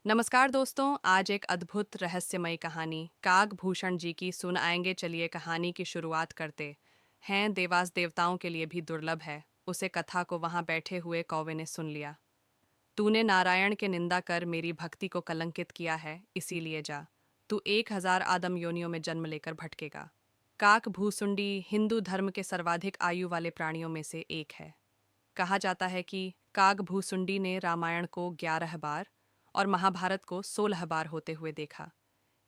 नमस्कार दोस्तों, आज एक अद्भुत रहस्यमयी कहानी कागभूषण जी की सुन आएंगे। चलिए कहानी की शुरुआत करते हैं। देवास देवताओं के लिए भी दुर्लभ है। उसे कथा को वहां बैठे हुए कौवे ने सुन लिया। तूने नारायण के निंदा कर मेरी भक्ति को कलंकित किया है, इसीलिए जा। तू 1,000 आदम योनियों में जन्म लेकर भटकेगा। काक भूसुंडी हिंदू धर्म के सर्वाधिक आयु वाले प्राणियों में से एक है। कहा जाता है कि काग भूसुंडी ने रामायण को 11 बार और महाभारत को 16 बार होते हुए देखा।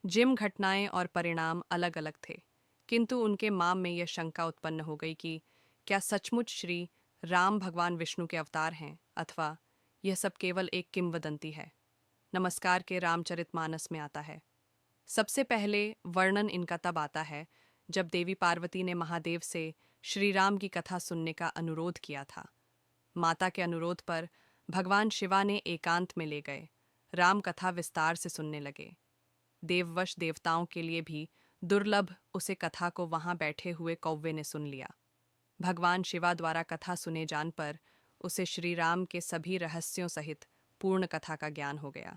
जिम घटनाएं और परिणाम अलग अलग थे, किंतु उनके माम में यह शंका उत्पन्न हो गई कि क्या सचमुच श्री राम भगवान विष्णु के अवतार हैं, अथवा यह सब केवल एक किंवदंती है। नमस्कार के रामचरितमानस में आता है। सबसे पहले वर्णन इनका तब आता है जब देवी पार्वती ने महादेव से श्री राम की कथा सुनने का अनुरोध किया था। माता के अनुरोध पर भगवान शिवा ने एकांत में ले गए, राम कथा विस्तार से सुनने लगे। देववश देवताओं के लिए भी दुर्लभ उसे कथा को वहां बैठे हुए कौवे ने सुन लिया। भगवान शिवा द्वारा कथा सुने जान पर उसे श्री राम के सभी रहस्यों सहित पूर्ण कथा का ज्ञान हो गया।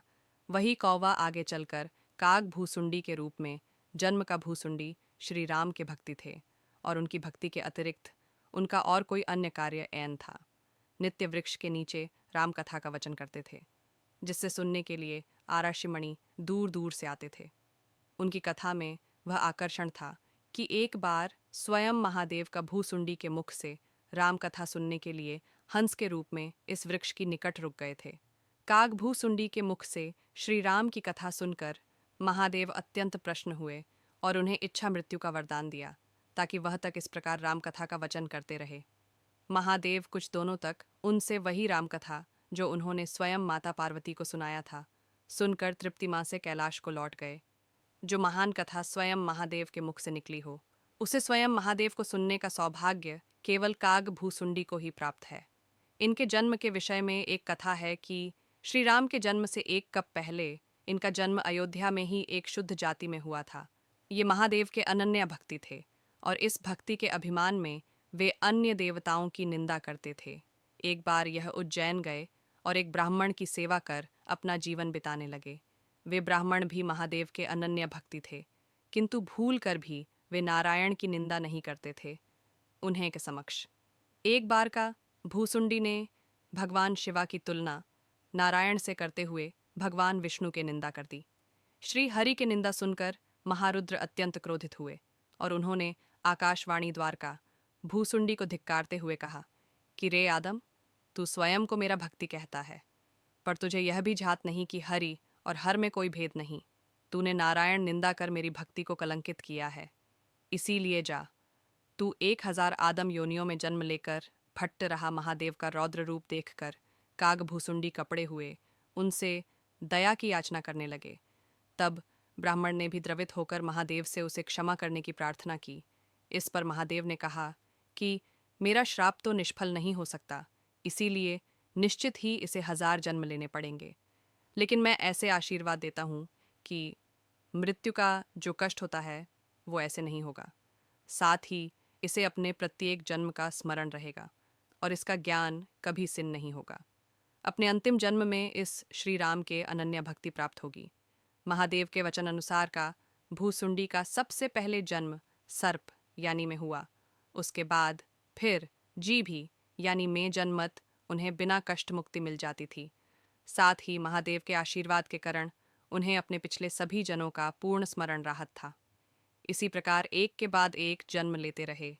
वही कौवा आगे चलकर काग भूसुंडी के रूप में जन्म का भूसुंडी श्री राम के भक्ति थे, और उनकी भक्ति के अतिरिक्त उनका और कोई अन्य कार्य ऐन था। नित्य वृक्ष के नीचे राम कथा का वचन करते थे, जिससे सुनने के लिए आराशिमणि दूर दूर से आते थे। उनकी कथा में वह आकर्षण था कि एक बार स्वयं महादेव का भूसुंडी के मुख से राम कथा सुनने के लिए हंस के रूप में इस वृक्ष की निकट रुक गए थे। काग भूसुंडी के मुख से श्री राम की कथा सुनकर महादेव अत्यंत प्रसन्न हुए और उन्हें इच्छा मृत्यु का वरदान दिया, ताकि वह तक इस प्रकार राम कथा का वचन करते रहे। महादेव कुछ दोनों तक उनसे वही रामकथा जो उन्होंने स्वयं माता पार्वती को सुनाया था सुनकर तृप्ति माँ से कैलाश को लौट गए। जो महान कथा स्वयं महादेव के मुख से निकली हो, उसे स्वयं महादेव को सुनने का सौभाग्य केवल काग भूसुंडी को ही प्राप्त है। इनके जन्म के विषय में एक कथा है कि श्री राम के जन्म से एक कप पहले इनका जन्म अयोध्या में ही एक शुद्ध जाति में हुआ था। ये महादेव के अनन्य भक्ति थे, और इस भक्ति के अभिमान में वे अन्य देवताओं की निंदा करते थे। एक बार यह उज्जैन गए और एक ब्राह्मण की सेवा कर अपना जीवन बिताने लगे। वे ब्राह्मण भी महादेव के अनन्य भक्ति थे, किंतु भूल कर भी वे नारायण की निंदा नहीं करते थे। उन्हें के समक्ष एक बार का भूसुंडी ने भगवान शिवा की तुलना नारायण से करते हुए भगवान विष्णु की निंदा कर दी। श्री हरि की निंदा सुनकर महारुद्र अत्यंत क्रोधित हुए और उन्होंने आकाशवाणी द्वारका भूसुंडी को धिक्कारते हुए कहा कि रे आदम, तू स्वयं को मेरा भक्ति कहता है, पर तुझे यह भी झात नहीं कि हरि और हर में कोई भेद नहीं। तूने नारायण निंदा कर मेरी भक्ति को कलंकित किया है, इसीलिए जा। तू 1,000 आदम योनियों में जन्म लेकर भट्ट रहा। महादेव का रौद्र रूप देखकर काग भूसुंडी कपड़े हुए उनसे दया की याचना करने लगे। तब ब्राह्मण ने भी द्रवित होकर महादेव से उसे क्षमा करने की प्रार्थना की। इस पर महादेव ने कहा कि मेरा श्राप तो निष्फल नहीं हो सकता, इसीलिए निश्चित ही इसे 1,000 जन्म लेने पड़ेंगे। लेकिन मैं ऐसे आशीर्वाद देता हूँ कि मृत्यु का जो कष्ट होता है वो ऐसे नहीं होगा। साथ ही इसे अपने प्रत्येक जन्म का स्मरण रहेगा और इसका ज्ञान कभी सिन नहीं होगा। अपने अंतिम जन्म में इस श्री राम के अनन्य भक्ति प्राप्त होगी। महादेव के वचन अनुसार का भूसुंडी का सबसे पहले जन्म सर्प यानी में हुआ। उसके बाद फिर जी भी यानी में जन्मत उन्हें बिना कष्ट मुक्ति मिल जाती थी। साथ ही महादेव के आशीर्वाद के कारण उन्हें अपने पिछले सभी जनों का पूर्ण स्मरण राहत था। इसी प्रकार एक के बाद एक जन्म लेते रहे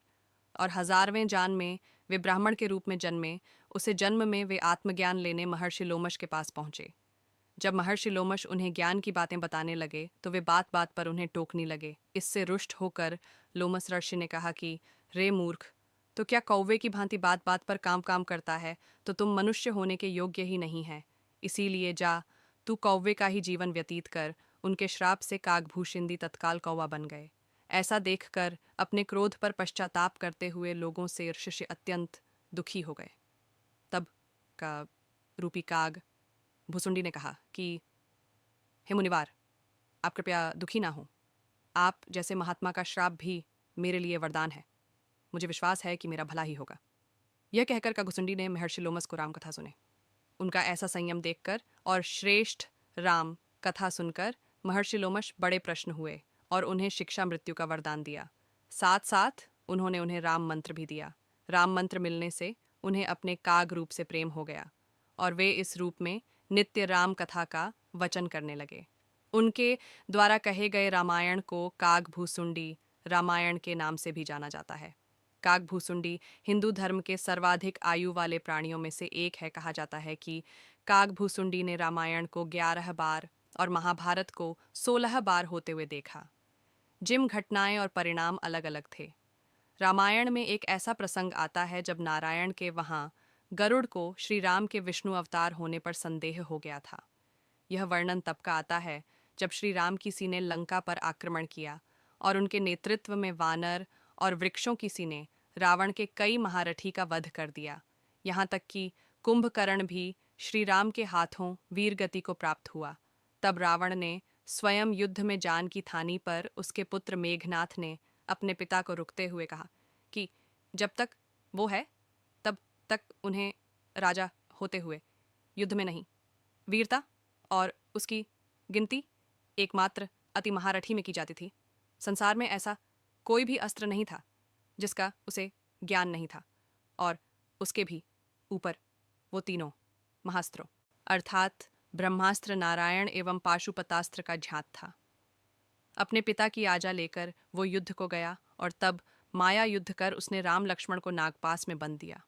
और 1,000वें जान में वे ब्राह्मण के रूप में जन्मे। उसे जन्म में वे आत्मज्ञान लेने महर्षि लोमश के पास पहुंचे। जब महर्षि लोमश उन्हें ज्ञान की बातें बताने लगे तो वे बात बात पर उन्हें टोकने लगे। इससे रुष्ट होकर लोमस ऋषि ने कहा कि रे मूर्ख, तो क्या कौवे की भांति बात बात पर काम काम करता है, तो तुम मनुष्य होने के योग्य ही नहीं है। इसीलिए जा, तू कौवे का ही जीवन व्यतीत कर। उनके श्राप से कागभूषिंदी तत्काल कौवा बन गए। ऐसा देखकर अपने क्रोध पर पश्चाताप करते हुए लोगों से ऋषि अत्यंत दुखी हो गए। तब का रूपी काग भुसुंडी ने कहा कि हे मुनिवार, आप कृपया दुखी ना हो। आप जैसे महात्मा का श्राप भी मेरे लिए वरदान है। मुझे विश्वास है कि मेरा भला ही होगा। यह कहकर कागभूसुंडी ने महर्षि लोमस को रामकथा सुने। उनका ऐसा संयम देखकर और श्रेष्ठ राम कथा सुनकर महर्षि लोमश बड़े प्रश्न हुए और उन्हें शिक्षा मृत्यु का वरदान दिया। साथ साथ उन्होंने उन्हें राम मंत्र भी दिया। राम मंत्र मिलने से उन्हें अपने काग रूप से प्रेम हो गया और वे इस रूप में नित्य राम कथा का वचन करने लगे। उनके द्वारा कहे गए रामायण को काग भूसुंडी रामायण के नाम से भी जाना जाता है। काग भूसुंडी हिंदू धर्म के सर्वाधिक आयु वाले प्राणियों में से एक है। कहा जाता है कि काग भूसुंडी ने रामायण को 11 बार और महाभारत को 16 बार होते हुए देखा। जिम घटनाएं और परिणाम अलग अलग थे। रामायण में एक ऐसा प्रसंग आता है जब नारायण के वहां गरुड़ को श्री राम के विष्णु अवतार होने पर संदेह हो गया था। यह वर्णन तब का आता है जब श्री राम किसी ने लंका पर आक्रमण किया और उनके नेतृत्व में वानर और वृक्षों किसी ने रावण के कई महारथी का वध कर दिया। यहाँ तक कि कुंभकर्ण भी श्री राम के हाथों वीर गति को प्राप्त हुआ। तब रावण ने स्वयं युद्ध में जान की ठानी पर उसके पुत्र मेघनाथ ने अपने पिता को रुकते हुए कहा कि जब तक वो है तब तक उन्हें राजा होते हुए युद्ध में नहीं, वीरता और उसकी गिनती एकमात्र अति महारथी में की जाती थी। संसार में ऐसा कोई भी अस्त्र नहीं था जिसका उसे ज्ञान नहीं था, और उसके भी ऊपर वो तीनों महास्त्रों अर्थात ब्रह्मास्त्र, नारायण एवं पाशुपतास्त्र का झात था। अपने पिता की आज्ञा लेकर वो युद्ध को गया और तब माया युद्ध कर उसने राम लक्ष्मण को नागपास में बंद दिया।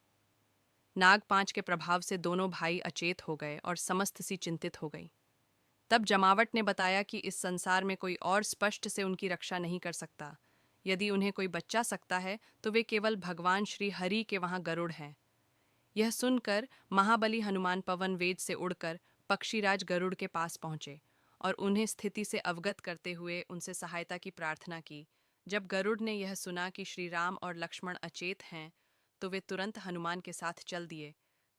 नागपांच के प्रभाव से दोनों भाई अचेत हो गए और समस्त सी चिंतित हो गई। तब जमावट ने बताया कि इस संसार में कोई और स्पष्ट से उनकी रक्षा नहीं कर सकता। यदि उन्हें कोई बचा सकता है तो वे केवल भगवान श्री हरि के वहां गरुड़ हैं। यह सुनकर महाबली हनुमान पवन वेद से उड़कर पक्षीराज गरुड़ के पास पहुंचे और उन्हें स्थिति से अवगत करते हुए उनसे सहायता की प्रार्थना की। जब गरुड़ ने यह सुना कि श्री राम और लक्ष्मण अचेत हैं तो वे तुरंत हनुमान के साथ चल दिए।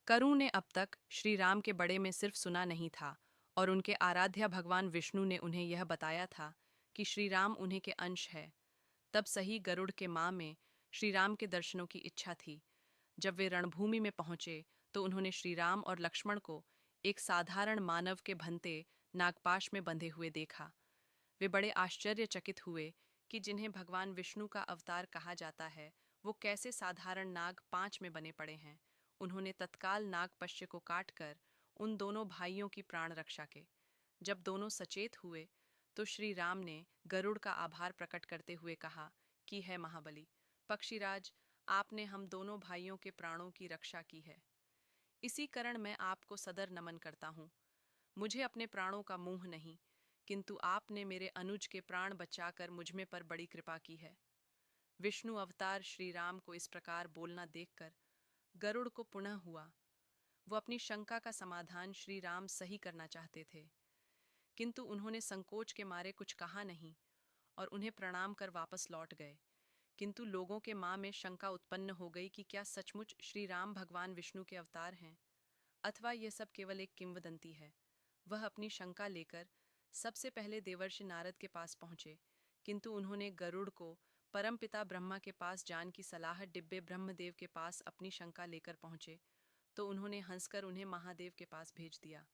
करु ने अब तक श्री राम के बड़े में सिर्फ सुना नहीं था और उनके आराध्य भगवान विष्णु ने उन्हें यह बताया था कि श्री राम उन्हीं के अंश है। तब सही गरुड़ के माँ में श्री राम के दर्शनों की इच्छा थी। जब वे रणभूमि में पहुंचे तो उन्होंने श्री राम और लक्ष्मण को एक साधारण मानव के भंते नागपाश में बंधे हुए देखा। वे बड़े आश्चर्यचकित हुए कि जिन्हें भगवान विष्णु का अवतार कहा जाता है वो कैसे साधारण नाग पांच में बने पड़े हैं। उन्होंने तत्काल नागपश्य को काटकर उन दोनों भाइयों की प्राण रक्षा के। जब दोनों सचेत हुए तो श्री राम ने गरुड़ का आभार प्रकट करते हुए कहा कि है महाबली पक्षीराज, आपने हम दोनों भाइयों के प्राणों की रक्षा की है। इसी कारण मैं आपको सदर नमन करता हूँ। मुझे अपने प्राणों का मोह नहीं, किंतु आपने मेरे अनुज के प्राण बचाकर मुझमें पर बड़ी कृपा की है। विष्णु अवतार श्री राम को इस प्रकार बोलना देखकर गरुड़ को पुनः हुआ। वो अपनी शंका का समाधान श्री राम सही करना चाहते थे, किंतु उन्होंने संकोच के मारे कुछ कहा नहीं और उन्हें प्रणाम कर वापस लौट गए। किंतु लोगों के मां में शंका उत्पन्न हो गई कि क्या सचमुच श्री राम भगवान विष्णु के अवतार हैं अथवा यह सब केवल एक किंवदंती है। वह अपनी शंका लेकर सबसे पहले देवर्षि नारद के पास पहुंचे, किंतु उन्होंने गरुड़ को परमपिता ब्रह्मा के पास जान की सलाह डिब्बे ब्रह्मदेव के पास अपनी शंका लेकर पहुंचे तो उन्होंने हंसकर उन्हें महादेव के पास भेज दिया।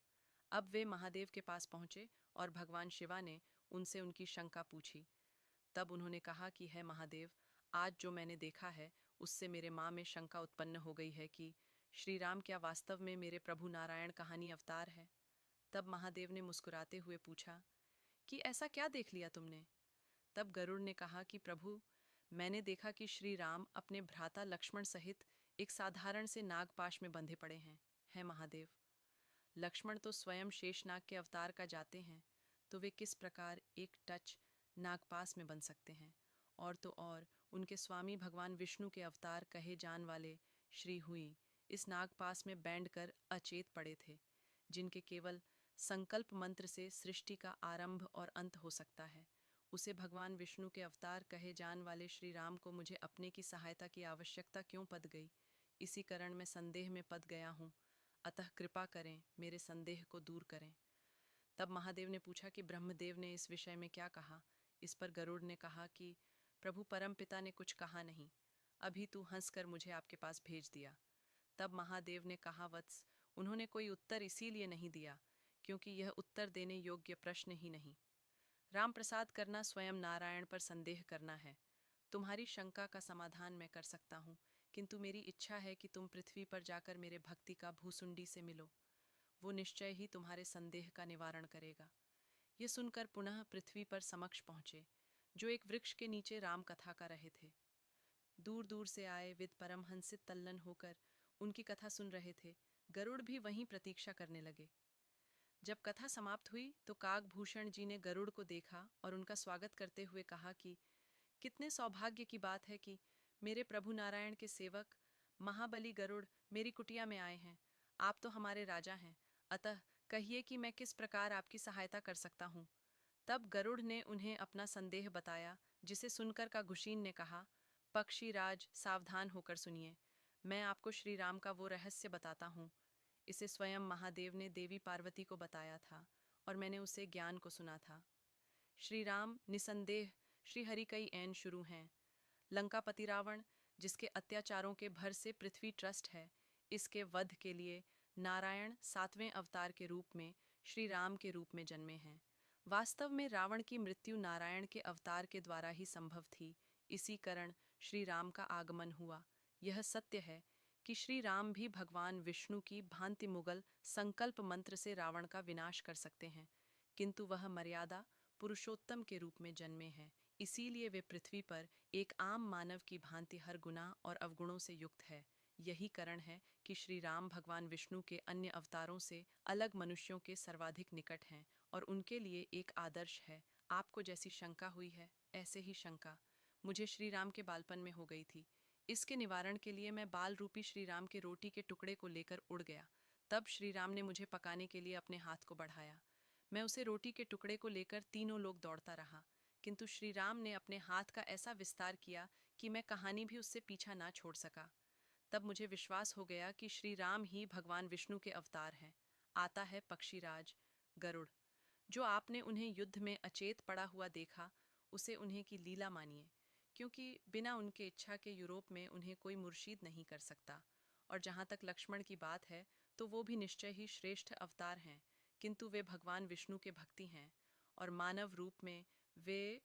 अब वे महादेव के पास पहुंचे और भगवान शिवा ने उनसे उनकी शंका पूछी। तब उन्होंने कहा कि है महादेव, आज जो मैंने देखा है उससे मेरे माँ में शंका उत्पन्न हो गई है कि श्री राम क्या वास्तव में मेरे प्रभु नारायण कहानी अवतार है। तब महादेव ने मुस्कुराते हुए पूछा कि ऐसा क्या देख लिया तुमने। तब गरुड़ ने कहा कि प्रभु, मैंने देखा कि श्री राम अपने भ्राता लक्ष्मण सहित एक साधारण से नागपाश में बंधे पड़े हैं। है महादेव, लक्ष्मण तो स्वयं शेषनाग के अवतार का जाते हैं, तो वे किस प्रकार एक टच नागपास में बन सकते हैं। और तो और उनके स्वामी भगवान विष्णु के अवतार कहे जान वाले श्री हुई इस नागपास में बैंड कर अचेत पड़े थे, जिनके केवल संकल्प मंत्र से सृष्टि का आरंभ और अंत हो सकता है। उसे भगवान विष्णु के अवतार कहे जान वाले श्री राम को मुझे अपने की सहायता की आवश्यकता क्यों पड़ गई, इसी कारण मैं संदेह में पड़ गया हूँ। अतः कृपा करें, मेरे संदेह को दूर करें। तब महादेव ने पूछा कि ब्रह्मदेव ने इस विषय में क्या कहा। इस पर गरुड़ ने कहा कि प्रभु परमपिता ने कुछ कहा नहीं, अभी तू हंसकर मुझे आपके पास भेज दिया। तब महादेव ने कहा वत्स, उन्होंने कोई उत्तर इसीलिए नहीं दिया क्योंकि यह उत्तर देने योग्य प्रश्न ही नहीं। राम प्रसाद करना स्वयं नारायण पर संदेह करना है। तुम्हारी शंका का समाधान मैं कर सकता हूँ, किंतु मेरी इच्छा है कि तुम पृथ्वी पर जाकर मेरे भक्ति का भूसुंडी से मिलो। वो निश्चय ही तुम्हारे संदेह का निवारण करेगा। ये सुनकर पुनः पृथ्वी पर समक्ष पहुंचे, जो एक वृक्ष के नीचे राम कथा का रहे थे। दूर दूर से आए विद परमहंसित तल्लन होकर उनकी कथा सुन रहे थे। गरुड़ भी वहीं प्रतीक्षा करने लगे। जब कथा समाप्त हुई तो काकभूषण जी ने गरुड़ को देखा और उनका स्वागत करते हुए कहा कि कितने सौभाग्य की बात है कि मेरे प्रभु नारायण के सेवक महाबली गरुड़ मेरी कुटिया में आए हैं। आप तो हमारे राजा हैं, अतः कहिए कि मैं किस प्रकार आपकी सहायता कर सकता हूँ। तब गरुड़ ने उन्हें अपना संदेह बताया, जिसे सुनकर काकभूषण ने कहा, पक्षीराज सावधान होकर सुनिए। मैं आपको श्री राम का वो रहस्य बताता हूँ। इसे स्वयं महादेव ने देवी पार्वती को बताया था और मैंने उसे ज्ञान को सुना था। श्री राम निसंदेह श्री हरि कई ऐन शुरू हैं। लंकापति रावण, जिसके अत्याचारों के भर से पृथ्वी ट्रस्ट है, इसके वध के लिए नारायण 7वें अवतार के रूप में श्री राम के रूप में जन्मे हैं। वास्तव में रावण की मृत्यु नारायण के अवतार के द्वारा ही संभव थी। इसी कारण श्री राम का आगमन हुआ। यह सत्य है कि श्री राम भी भगवान विष्णु की भांति मुगल संकल्प मंत्र से रावण का विनाश कर सकते हैं, किंतु वह मर्यादा पुरुषोत्तम के रूप में जन्मे हैं। इसीलिए वे पृथ्वी पर एक आम मानव की भांति हर गुना और अवगुणों से युक्त है। यही कारण है कि श्री राम भगवान विष्णु के अन्य अवतारों से अलग मनुष्यों के सर्वाधिक निकट हैं और उनके लिए एक आदर्श है। आपको जैसी शंका हुई है, ऐसे ही शंका मुझे श्री राम के बालपन में हो गई थी। इसके निवारण के लिए मैं बाल रूपी श्री राम के रोटी के टुकड़े को लेकर उड़ गया। तब श्री राम ने मुझे पकाने के लिए अपने हाथ को बढ़ाया। मैं उसे रोटी के टुकड़े को लेकर तीनों लोग दौड़ता रहा, किंतु श्री राम ने अपने हाथ का ऐसा विस्तार किया कि मैं कहानी भी उससे पीछा ना छोड़ सका। तब मुझे विश्वास हो गया कि श्री राम ही भगवान विष्णु के अवतार हैं। आता है पक्षीराज गरुड़। जो आपने उन्हें युद्ध में अचेत पड़ा हुआ देखा, उसे उन्हें की लीला मानिए, क्योंकि बिना उनके इच्छा के यूरोप में उन्हें कोई मुर्शीद नहीं कर सकता। और जहाँ तक लक्ष्मण की बात है, तो वो भी निश्चय ही श्रेष्ठ अवतार हैं, किंतु वे भगवान विष्णु के भक्ति हैं और मानव रूप में वे